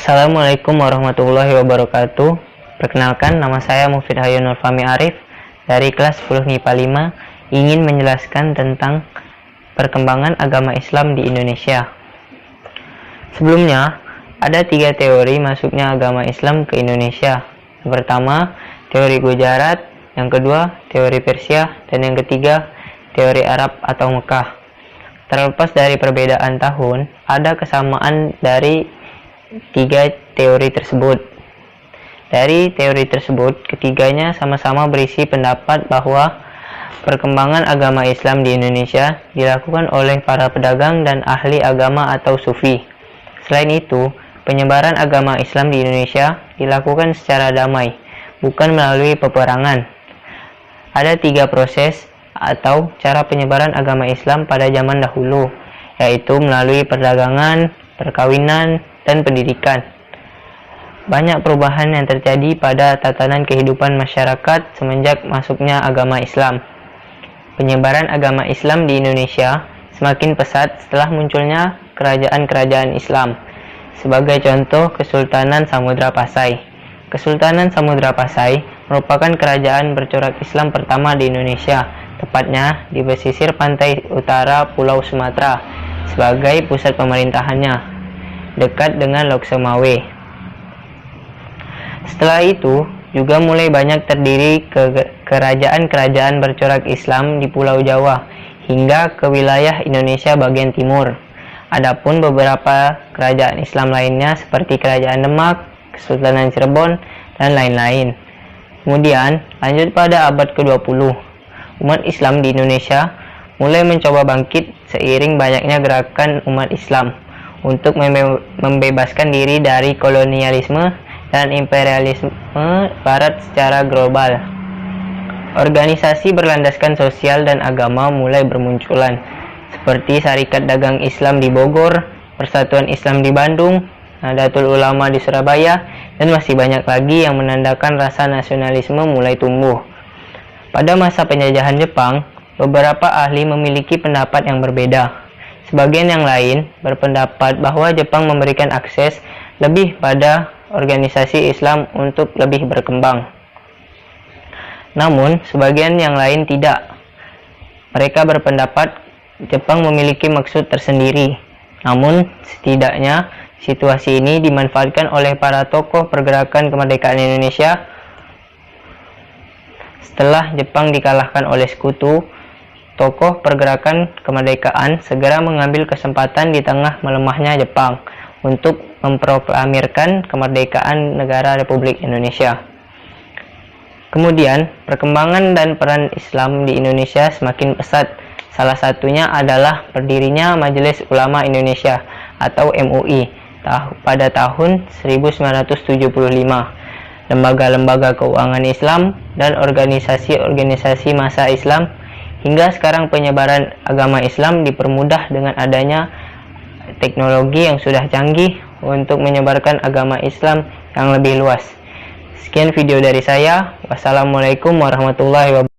Assalamualaikum warahmatullahi wabarakatuh. Perkenalkan, nama saya Mufid Hayun Nurfami Arif dari kelas 10 MIPA 5, ingin menjelaskan tentang perkembangan agama Islam di Indonesia. Sebelumnya, ada 3 teori masuknya agama Islam ke Indonesia. Yang pertama, teori Gujarat, yang kedua, teori Persia, dan yang ketiga, teori Arab atau Mekah. Terlepas dari perbedaan tahun, ada kesamaan dari 3 teori tersebut. Dari teori tersebut, ketiganya sama-sama berisi pendapat bahwa perkembangan agama Islam di Indonesia dilakukan oleh para pedagang dan ahli agama atau sufi. Selain itu, penyebaran agama Islam di Indonesia dilakukan secara damai, bukan melalui peperangan. Ada 3 proses atau cara penyebaran agama Islam pada zaman dahulu, yaitu melalui perdagangan, perkawinan, dan pendidikan. Banyak perubahan yang terjadi pada tatanan kehidupan masyarakat semenjak masuknya agama Islam. Penyebaran agama Islam di Indonesia semakin pesat setelah munculnya kerajaan-kerajaan Islam. Sebagai contoh, Kesultanan Samudra Pasai. Kesultanan Samudra Pasai merupakan kerajaan bercorak Islam pertama di Indonesia, tepatnya di pesisir pantai utara Pulau Sumatera, sebagai pusat pemerintahannya, dekat dengan Lok Sumawe. Setelah itu, juga mulai banyak terdiri kerajaan-kerajaan bercorak Islam di Pulau Jawa hingga ke wilayah Indonesia bagian timur. Adapun beberapa kerajaan Islam lainnya seperti Kerajaan Demak, Kesultanan Cirebon, dan lain-lain. Kemudian, lanjut pada abad ke-20, umat Islam di Indonesia mulai mencoba bangkit seiring banyaknya gerakan umat Islam untuk membebaskan diri dari kolonialisme dan imperialisme Barat secara global. Organisasi berlandaskan sosial dan agama mulai bermunculan, seperti Syarikat Dagang Islam di Bogor, Persatuan Islam di Bandung, Nahdlatul Ulama di Surabaya, dan masih banyak lagi yang menandakan rasa nasionalisme mulai tumbuh. Pada masa penjajahan Jepang, beberapa ahli memiliki pendapat yang berbeda. Sebagian yang lain berpendapat bahwa Jepang memberikan akses lebih pada organisasi Islam untuk lebih berkembang. Namun, sebagian yang lain tidak. Mereka berpendapat Jepang memiliki maksud tersendiri. Namun, setidaknya situasi ini dimanfaatkan oleh para tokoh pergerakan kemerdekaan Indonesia. Setelah Jepang dikalahkan oleh sekutu, tokoh pergerakan kemerdekaan segera mengambil kesempatan di tengah melemahnya Jepang untuk memproklamirkan kemerdekaan negara Republik Indonesia. Kemudian, perkembangan dan peran Islam di Indonesia semakin pesat. Salah satunya adalah berdirinya Majelis Ulama Indonesia atau MUI pada tahun 1975. Lembaga-lembaga keuangan Islam dan organisasi-organisasi massa Islam. Hingga sekarang penyebaran agama Islam dipermudah dengan adanya teknologi yang sudah canggih untuk menyebarkan agama Islam yang lebih luas. Sekian video dari saya. Wassalamualaikum warahmatullahi wabarakatuh.